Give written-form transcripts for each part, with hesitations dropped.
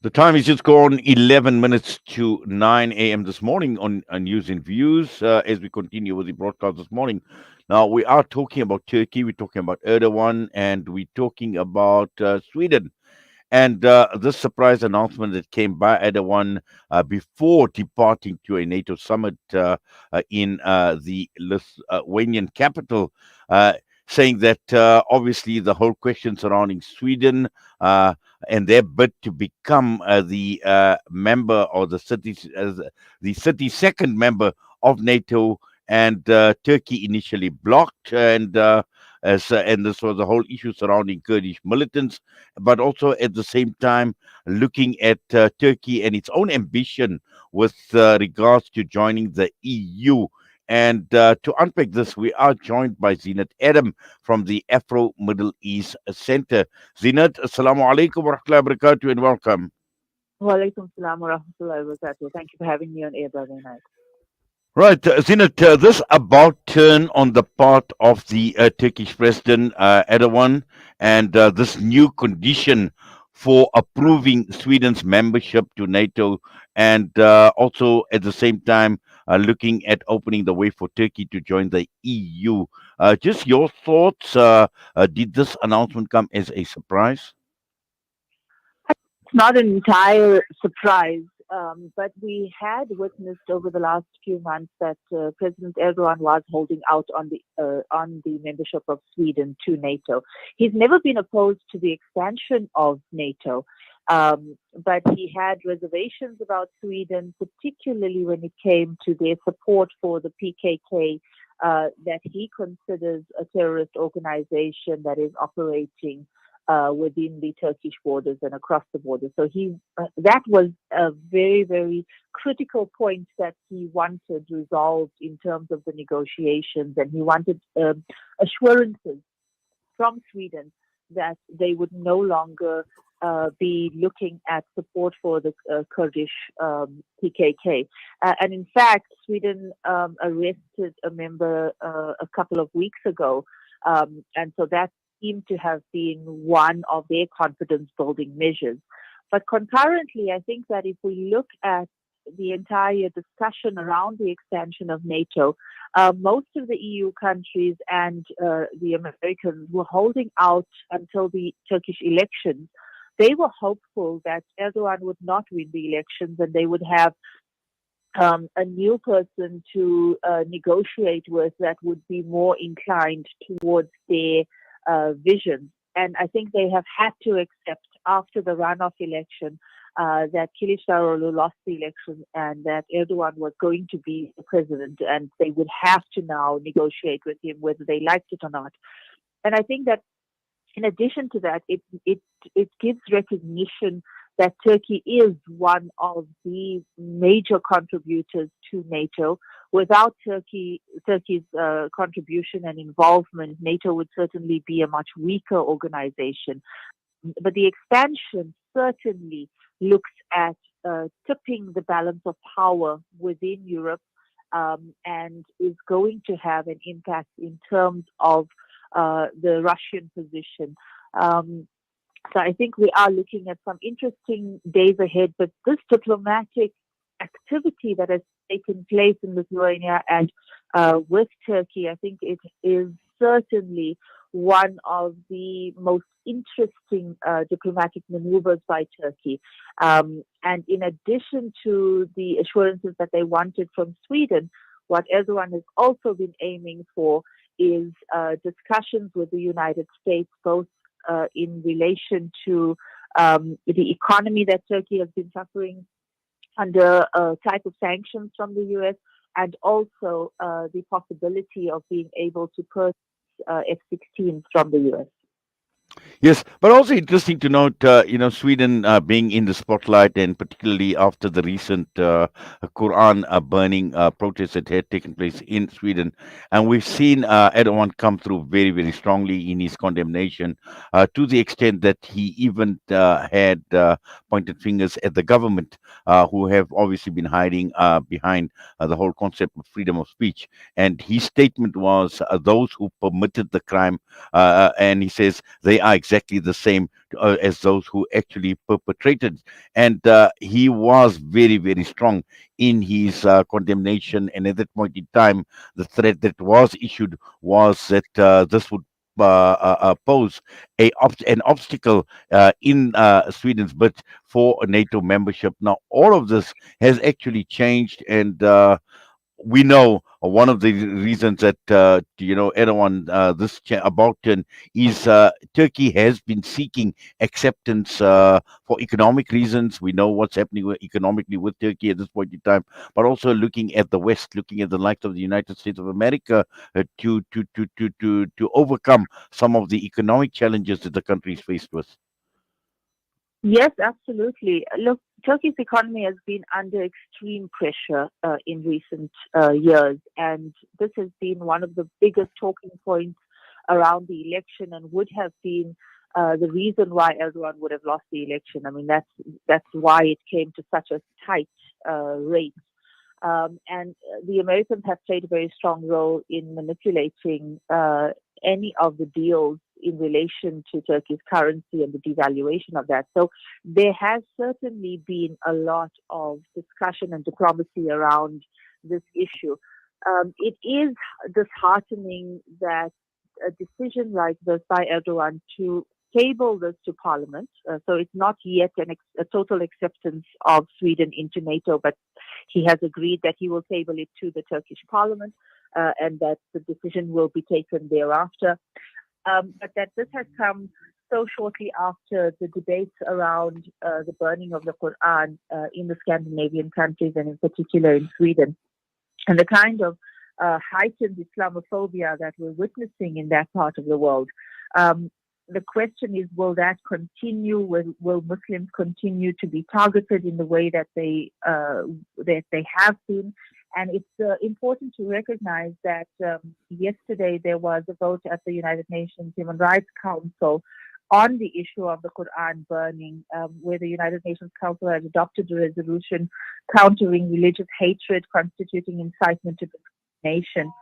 The time is just gone 11 minutes to 9 a.m. this morning on News and Views as we continue with the broadcast this morning. Now, we are talking about Turkey, we're talking about Erdogan, and we're talking about Sweden. And this surprise announcement that came by Erdogan before departing to a NATO summit in the Lithuanian capital, uh, saying that obviously the whole question surrounding Sweden and their bid to become the member or the 32nd member of NATO, and Turkey initially blocked, and this was the whole issue surrounding Kurdish militants, but also at the same time looking at Turkey and its own ambition with regards to joining the EU. And to unpack this, we are joined by Zinat Adam from the Afro Middle East Center. Zinat, Assalamu alaikum wa rahmatullahi wa barakatuh, and welcome. Walaikum salam wa rahmatullahi wa barakatuh. Thank you for having me on air, Brother United. Right, Zinat, this about turn on the part of the Turkish President Erdogan, and this new condition for approving Sweden's membership to NATO, and also at the same time looking at opening the way for Turkey to join the EU. Just your thoughts. Did this announcement come as a surprise? It's not an entire surprise, but we had witnessed over the last few months that President Erdogan was holding out on the membership of Sweden to NATO. He's never been opposed to the expansion of NATO, but he had reservations about Sweden, particularly when it came to their support for the PKK. That he considers a terrorist organization that is operating within the Turkish borders and across the border. So that was a very, very critical point that he wanted resolved in terms of the negotiations, and he wanted assurances from Sweden that they would no longer be looking at support for the Kurdish PKK. And in fact, Sweden arrested a member a couple of weeks ago. And so that seemed to have been one of their confidence building measures. But concurrently, I think that if we look at the entire discussion around the expansion of NATO, most of the EU countries and the Americans were holding out until the Turkish elections. They were hopeful that Erdogan would not win the elections and they would have a new person to negotiate with that would be more inclined towards their vision. And I think they have had to accept after the runoff election that Kılıçdaroğlu lost the election and that Erdogan was going to be the president, and they would have to now negotiate with him whether they liked it or not. And I think that in addition to that, it gives recognition that Turkey is one of the major contributors to NATO. Without Turkey's contribution and involvement, NATO would certainly be a much weaker organization. But the expansion certainly looks at tipping the balance of power within Europe and is going to have an impact in terms of the Russian position. So I think we are looking at some interesting days ahead, but this diplomatic activity that has taken place in Lithuania and with Turkey, I think it is certainly one of the most interesting diplomatic maneuvers by Turkey. And in addition to the assurances that they wanted from Sweden, what Erdogan has also been aiming for is discussions with the United States, both in relation to the economy that Turkey has been suffering under a type of sanctions from the US, and also the possibility of being able to purchase F-16s from the US. Yes, but also interesting to note, Sweden being in the spotlight, and particularly after the recent Quran burning protests that had taken place in Sweden, and we've seen Erdogan come through very, very strongly in his condemnation, to the extent that he even had pointed fingers at the government, who have obviously been hiding behind the whole concept of freedom of speech. And his statement was, those who permitted the crime, and he says they are exactly the same as those who actually perpetrated. And he was very, very strong in his condemnation. And at that point in time, the threat that was issued was that this would pose an obstacle in Sweden's bid for a NATO membership. Now, all of this has actually changed, and we know one of the reasons that Erdogan about turn is Turkey has been seeking acceptance for economic reasons. We know what's happening economically with Turkey at this point in time, but also looking at the West, looking at the likes of the United States of America, to overcome some of the economic challenges that the country is faced with. Yes, absolutely. Look, Turkey's economy has been under extreme pressure in recent years, and this has been one of the biggest talking points around the election, and would have been the reason why Erdogan would have lost the election. I mean, that's why it came to such a tight race. And the Americans have played a very strong role in manipulating any of the deals in relation to Turkey's currency and the devaluation of that. So there has certainly been a lot of discussion and diplomacy around this issue. It is disheartening that a decision like this by Erdogan to table this to Parliament, so it's not yet a total acceptance of Sweden into NATO, but he has agreed that he will table it to the Turkish Parliament, and that the decision will be taken thereafter. But that this has come so shortly after the debates around the burning of the Quran in the Scandinavian countries, and in particular in Sweden, and the kind of heightened Islamophobia that we're witnessing in that part of the world. The question is, will that continue? Will Muslims continue to be targeted in the way that they have been? And it's important to recognize that yesterday there was a vote at the United Nations Human Rights Council on the issue of the Quran burning, where the United Nations Council has adopted a resolution countering religious hatred constituting incitement to discrimination.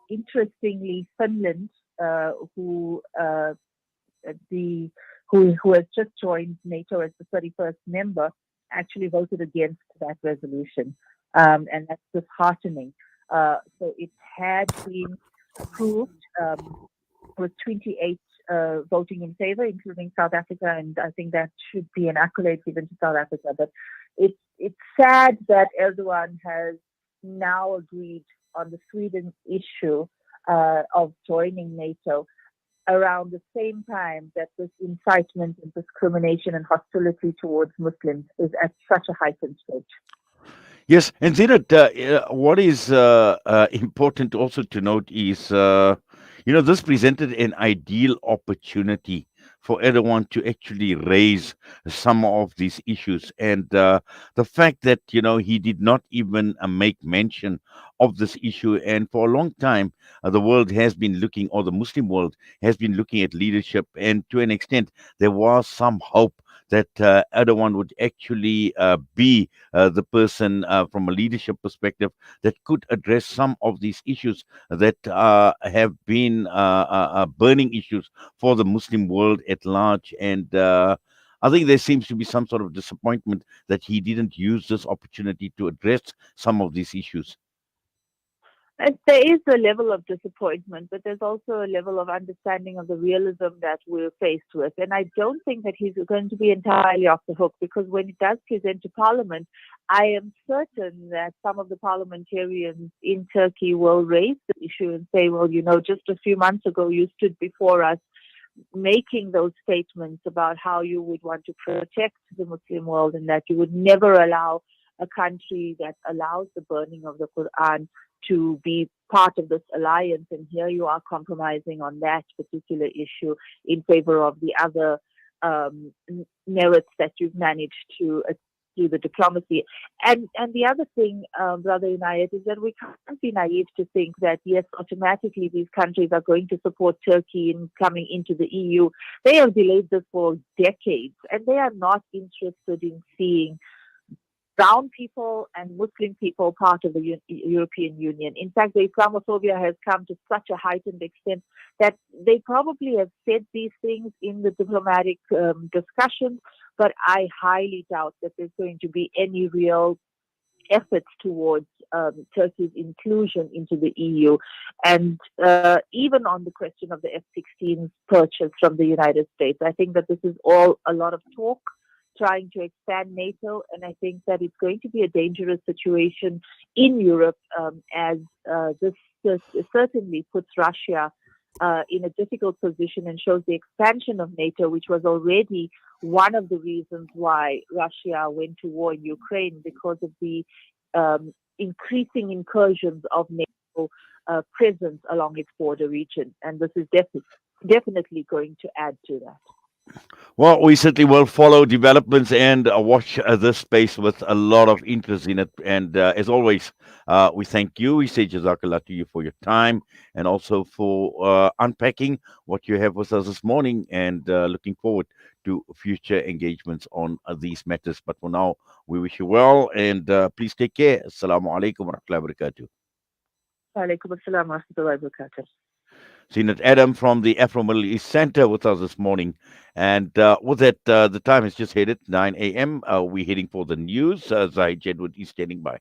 Interestingly, Finland, who has just joined NATO as the 31st member, actually voted against that resolution, and that's disheartening. So it had been approved with 28 voting in favor, including South Africa, and I think that should be an accolade given to South Africa. But it's sad that Erdogan has now agreed on the Sweden issue of joining NATO around the same time that this incitement and discrimination and hostility towards Muslims is at such a heightened stage. Yes, and Zinat, what is important also to note is, this presented an ideal opportunity for Erdogan to actually raise some of these issues. And the fact that, he did not even make mention of this issue. And for a long time, the world has been looking, or the Muslim world has been looking at leadership. And to an extent, there was some hope that Erdogan would actually be the person from a leadership perspective that could address some of these issues that have been burning issues for the Muslim world at large. And I think there seems to be some sort of disappointment that he didn't use this opportunity to address some of these issues. There is a level of disappointment, but there's also a level of understanding of the realism that we're faced with. And I don't think that he's going to be entirely off the hook, because when he does present to Parliament, I am certain that some of the parliamentarians in Turkey will raise the issue and say, well, just a few months ago, you stood before us making those statements about how you would want to protect the Muslim world and that you would never allow a country that allows the burning of the Quran to be part of this alliance, and here you are compromising on that particular issue in favor of the other merits that you've managed to through the diplomacy. And the other thing, Brother Inayat, is that we can't be naive to think that, yes, automatically these countries are going to support Turkey in coming into the EU. They have delayed this for decades, and they are not interested in seeing brown people and Muslim people part of the European Union. In fact, the Islamophobia has come to such a heightened extent that they probably have said these things in the diplomatic discussions, but I highly doubt that there's going to be any real efforts towards Turkey's inclusion into the EU. And even on the question of the F-16 purchase from the United States, I think that this is all a lot of talk, trying to expand NATO, and I think that it's going to be a dangerous situation in Europe as this certainly puts Russia in a difficult position and shows the expansion of NATO, which was already one of the reasons why Russia went to war in Ukraine, because of the increasing incursions of NATO presence along its border region. And this is definitely going to add to that. Well, we certainly will follow developments and watch this space with a lot of interest in it. And as always, we thank you. We say Jazakallah to you for your time and also for unpacking what you have with us this morning, and looking forward to future engagements on these matters. But for now, we wish you well, and please take care. Assalamu alaikum wa rahmatullahi wa barakatuh. Wa alaikum assalam wa rahmatullahi wa barakatuh. Seenat Adam from the Afro Middle East Center with us this morning. And with that, the time has just hit it, 9 a.m. We're heading for the news. Zahid Jedwood is standing by.